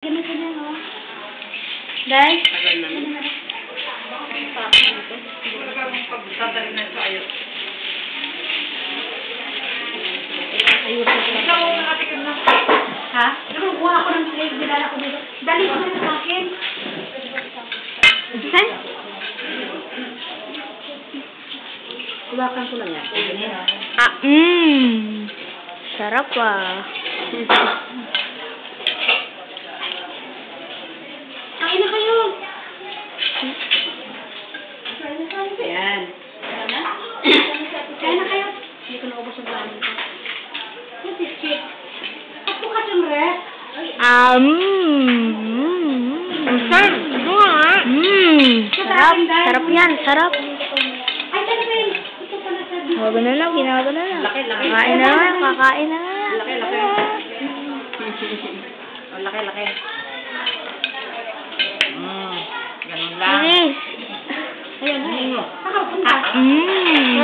Ganito niya, no? Day? Tagal naman. Dadali na tayo. Ayusin ko lang. Ha? Kuha ako ng slave, dinala ko dito. Dali ko na sa akin. Saan? Kuwakan ko lang yan. Sarap ah. Kain na kayo. Ayan. Kain na kayo. Hindi ko naubos ang planin ko. Yung biscuit. Ako ka dyan, Red. Sarap. Sarap yan. Sarap. Ay, talagang. Ito pala sa dito. Huwag na lang. Ginawa na lang. Laki. Kakain na nga. Kakain na nga. Laki. Oh, laki. Ganun lang. Bilis. Ayun, ayun. Mm. Nakapunta. Mmm.